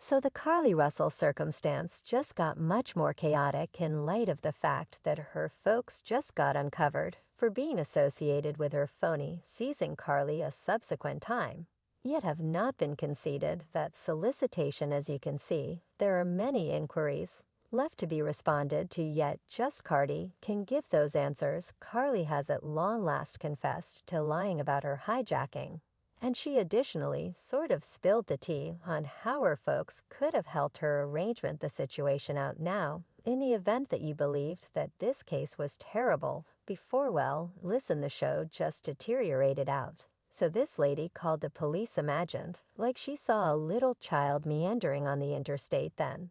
So the Carlee Russell circumstance just got much more chaotic in light of the fact that her folks just got uncovered for being associated with her phony seizing Carlee a subsequent time. Yet have not been conceded that solicitation. As you can see, there are many inquiries left to be responded to, yet just Carlee can give those answers. Carlee has at long last confessed to lying about her hijacking. And she additionally sort of spilled the tea on how her folks could have helped her arrangement the situation out now, in the event that you believed that this case was terrible before, well, listen, the show just deteriorated out. So this lady called the police imagined like she saw a little child meandering on the interstate then.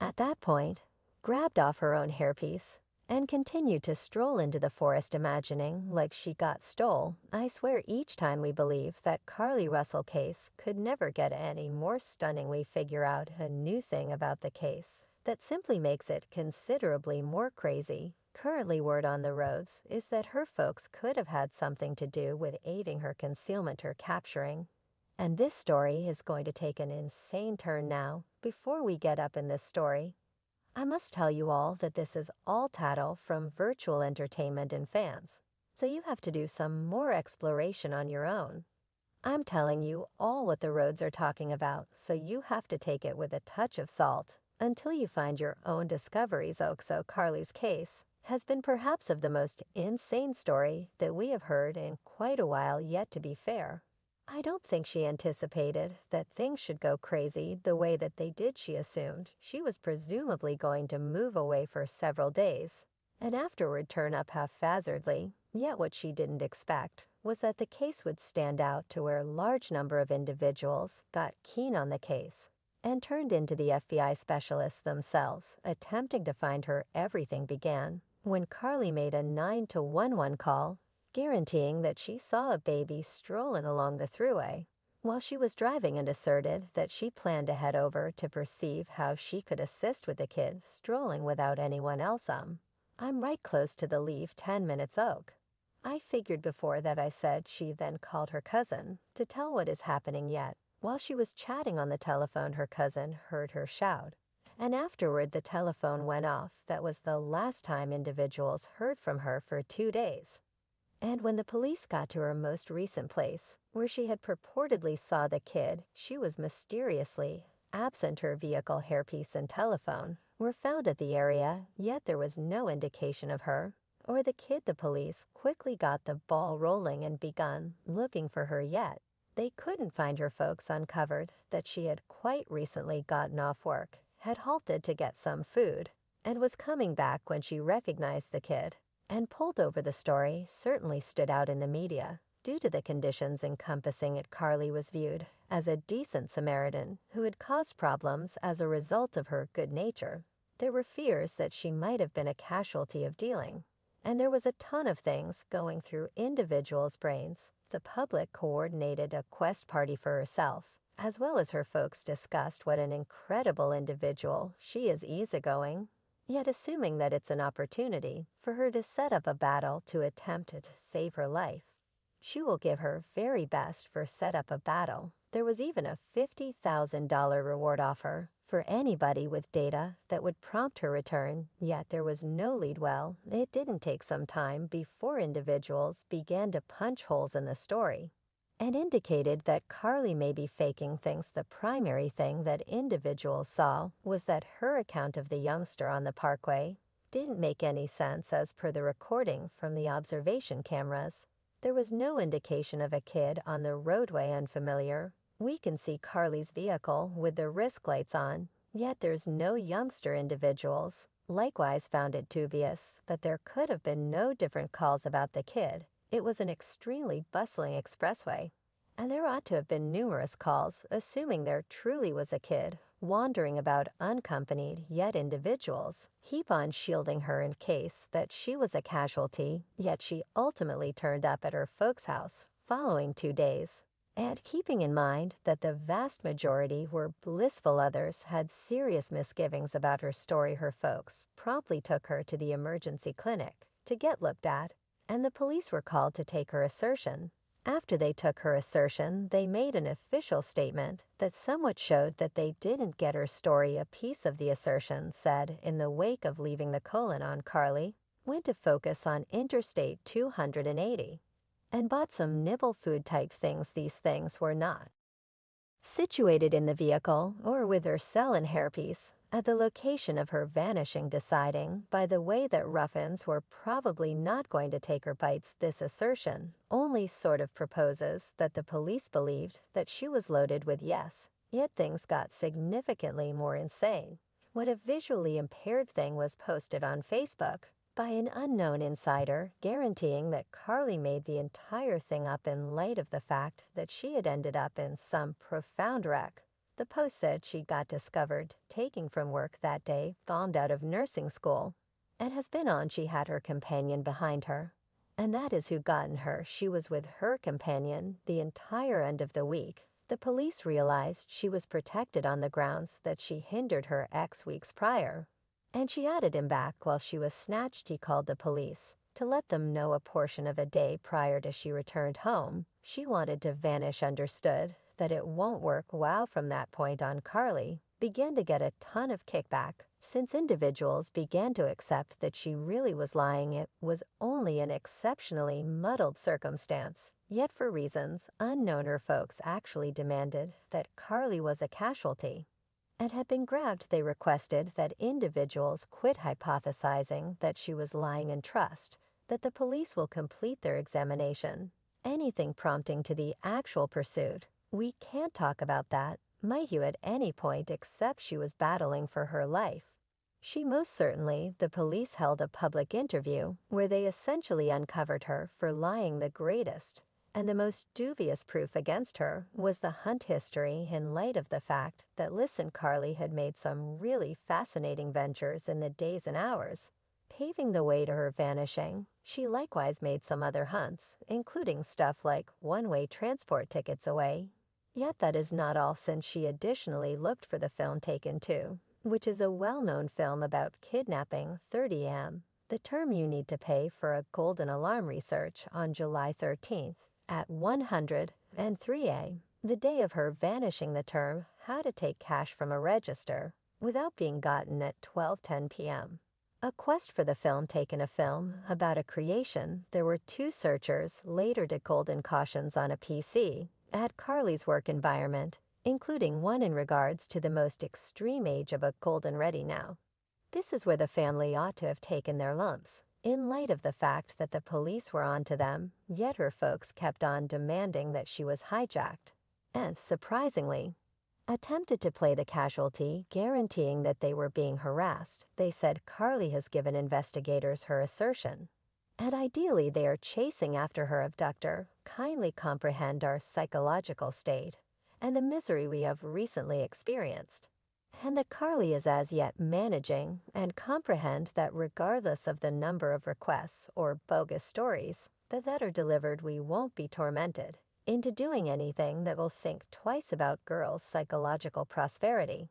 At that point, grabbed off her own hairpiece, and continued to stroll into the forest imagining like she got stole. I swear each time we believe that Carlee Russell case could never get any more stunning. We figure out a new thing about the case that simply makes it considerably more crazy. Currently word on the roads is that her folks could have had something to do with aiding her concealment or capturing. And this story is going to take an insane turn now. Before we get up in this story, I must tell you all that this is all tattle from virtual entertainment and fans, so you have to do some more exploration on your own. I'm telling you all what the roads are talking about, so you have to take it with a touch of salt until you find your own discoveries. So Carlee's case has been perhaps of the most insane story that we have heard in quite a while. Yet to be fair, I don't think she anticipated that things should go crazy the way that they did. She assumed she was presumably going to move away for several days and afterward turn up haphazardly. Yet what she didn't expect was that the case would stand out to where a large number of individuals got keen on the case and turned into the FBI specialists themselves, attempting to find her. Everything began when Carlee made a 911 call guaranteeing that she saw a baby strolling along the thruway while she was driving, and asserted that she planned to head over to perceive how she could assist with the kid strolling without anyone else. I'm right close to the leave 10 minutes oak. I figured before that. I said she then called her cousin to tell what is happening. Yet while she was chatting on the telephone, her cousin heard her shout, and afterward the telephone went off. That was the last time individuals heard from her for 2 days. And when the police got to her most recent place, where she had purportedly saw the kid, she was mysteriously absent. Her vehicle, hairpiece, and telephone were found at the area, yet there was no indication of her or the kid. The police quickly got the ball rolling and begun looking for her, yet they couldn't find her. Folks uncovered that she had quite recently gotten off work, had halted to get some food, and was coming back when she recognized the kid and pulled over. The story certainly stood out in the media due to the conditions encompassing it. Carlee was viewed as a decent Samaritan who had caused problems as a result of her good nature. There were fears that she might have been a casualty of dealing, and there was a ton of things going through individuals' brains. The public coordinated a quest party for herself, as well as her folks discussed what an incredible individual she is. Easygoing, yet assuming that it's an opportunity for her to set up a battle to attempt to save her life. She will give her very best for set up a battle. There was even a $50,000 reward offer for anybody with data that would prompt her return, yet there was no lead. Well, it didn't take some time before individuals began to punch holes in the story and indicated that Carlee may be faking things. The primary thing that individuals saw was that her account of the youngster on the parkway didn't make any sense. As per the recording from the observation cameras, there was no indication of a kid on the roadway. Unfamiliar, we can see Carlee's vehicle with the risk lights on, yet there's no youngster. Individuals likewise found it dubious that there could have been no different calls about the kid. It was an extremely bustling expressway, and there ought to have been numerous calls, assuming there truly was a kid wandering about unaccompanied. Yet individuals keep on shielding her in case that she was a casualty, yet she ultimately turned up at her folks' house following 2 days. And keeping in mind that the vast majority were blissful, others had serious misgivings about her story, her folks promptly took her to the emergency clinic to get looked at, and the police were called to take her assertion After they took her assertion, they made an official statement that somewhat showed that they didn't get her story. A piece of the assertion said, in the wake of leaving the colon on Carlee, went to focus on Interstate 280 and bought some nibble food type things. These things were not situated in the vehicle or with her cell and hairpiece at the location of her vanishing, deciding by the way that ruffians were probably not going to take her bites. This assertion only sort of proposes that the police believed that she was loaded with yes, yet things got significantly more insane. What a visually impaired thing was posted on Facebook by an unknown insider, guaranteeing that Carlee made the entire thing up in light of the fact that she had ended up in some profound wreck. The post said she got discovered taking from work that day, bombed out of nursing school, and has been on. She had her companion behind her, and that is who gotten her. She was with her companion the entire end of the week. The police realized she was protected on the grounds that she hindered her ex weeks prior, and she added him back while she was snatched. He called the police to let them know a portion of a day prior to she returned home. She wanted to vanish, understood that it won't work. Wow. From that point on, Carlee began to get a ton of kickback since individuals began to accept that she really was lying. It was only an exceptionally muddled circumstance. Yet for reasons unknown, her folks actually demanded that Carlee was a casualty and had been grabbed. They requested that individuals quit hypothesizing that she was lying and trust that the police will complete their examination. Anything prompting to the actual pursuit, we can't talk about that. Mayhew at any point except she was battling for her life. She most certainly. The police held a public interview where they essentially uncovered her for lying. The greatest and the most dubious proof against her was the hunt history, in light of the fact that Carlee had made some really fascinating ventures in the days and hours paving the way to her vanishing. She likewise made some other hunts, including stuff like one-way transport tickets away. Yet that is not all, since she additionally looked for the film Taken 2, which is a well-known film about kidnapping. 30 am. The term you need to pay for a golden alarm research on July 13th at 103A, the day of her vanishing. The term how to take cash from a register without being gotten at 12:10 p.m. A quest for the film Taken, a film about a creation. There were two searchers later to golden cautions on a PC at Carlee's work environment, including one in regards to the most extreme age of a golden ready now. This is where the family ought to have taken their lumps, in light of the fact that the police were on to them, yet her folks kept on demanding that she was hijacked, and, surprisingly, attempted to play the casualty, guaranteeing that they were being harassed. They said Carlee has given investigators her assertion, and ideally they are chasing after her abductor. Kindly comprehend our psychological state and the misery we have recently experienced, and that Carlee is as yet managing, and comprehend that regardless of the number of requests or bogus stories that are delivered, we won't be tormented into doing anything that will think twice about girls' psychological prosperity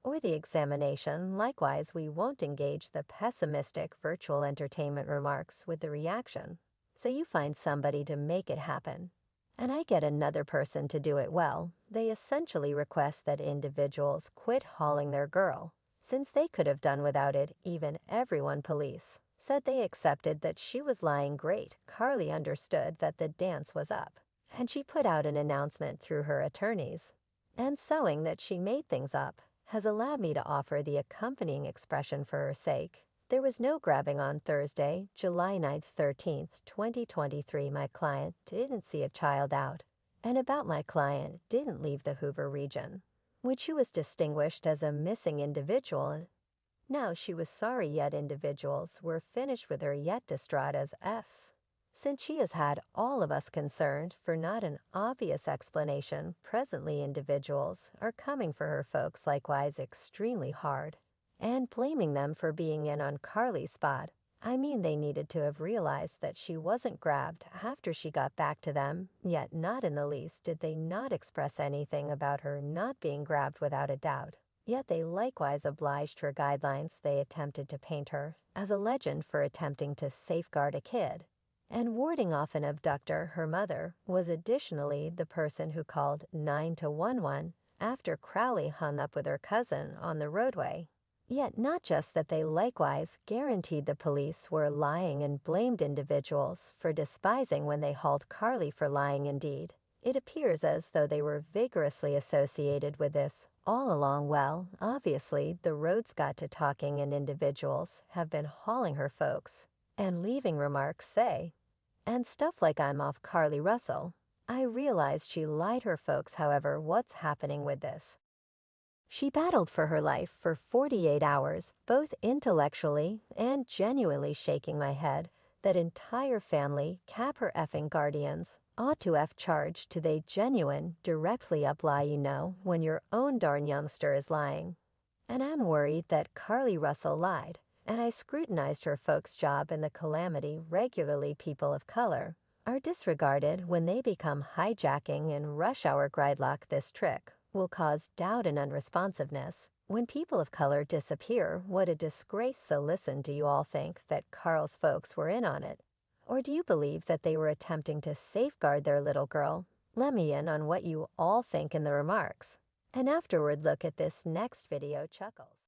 or the examination. Likewise, we won't engage the pessimistic virtual entertainment remarks with the reaction. So you find somebody to make it happen, and I get another person to do it well. They essentially request that individuals quit hauling their girl, since they could have done without it. Even everyone police said they accepted that she was lying. Great. Carlee understood that the dance was up, and she put out an announcement through her attorneys. And showing that she made things up has allowed me to offer the accompanying expression for her sake. There was no grabbing on Thursday, July 9th, 13th, 2023. My client didn't see a child out, and about my client didn't leave the Hoover region, which she was distinguished as a missing individual. Now she was sorry, yet individuals were finished with her, yet distraught as F's. Since she has had all of us concerned for not an obvious explanation, presently individuals are coming for her folks likewise extremely hard, and blaming them for being in on Carlee's spot. I mean, they needed to have realized that she wasn't grabbed after she got back to them, yet not in the least did they not express anything about her not being grabbed. Without a doubt. Yet they likewise obliged her guidelines. They attempted to paint her as a legend for attempting to safeguard a kid, And warding off an abductor, her mother, was additionally the person who called 911 after Crowley hung up with her cousin on the roadway. Yet not just that, they likewise guaranteed the police were lying and blamed individuals for despising when they hauled Carlee for lying indeed. It appears as though they were vigorously associated with this all along. Well, obviously, the roads got to talking and individuals have been hauling her folks and leaving remarks say, and stuff like I'm off Carlee Russell. I realized she lied her folks. However, what's happening with this? She battled for her life for 48 hours, both intellectually and genuinely shaking my head. That entire family, cap her effing guardians, ought to F charged to they genuine, directly up lie, when your own darn youngster is lying. And I'm worried that Carlee Russell lied, and I scrutinized her folks' job in the calamity. Regularly people of color are disregarded when they become hijacking in rush hour gridlock. This trick will cause doubt and unresponsiveness. When people of color disappear, what a disgrace. So listen, do you all think that Carl's folks were in on it? Or do you believe that they were attempting to safeguard their little girl? Let me in on what you all think in the remarks. And afterward, look at this next video. Chuckles.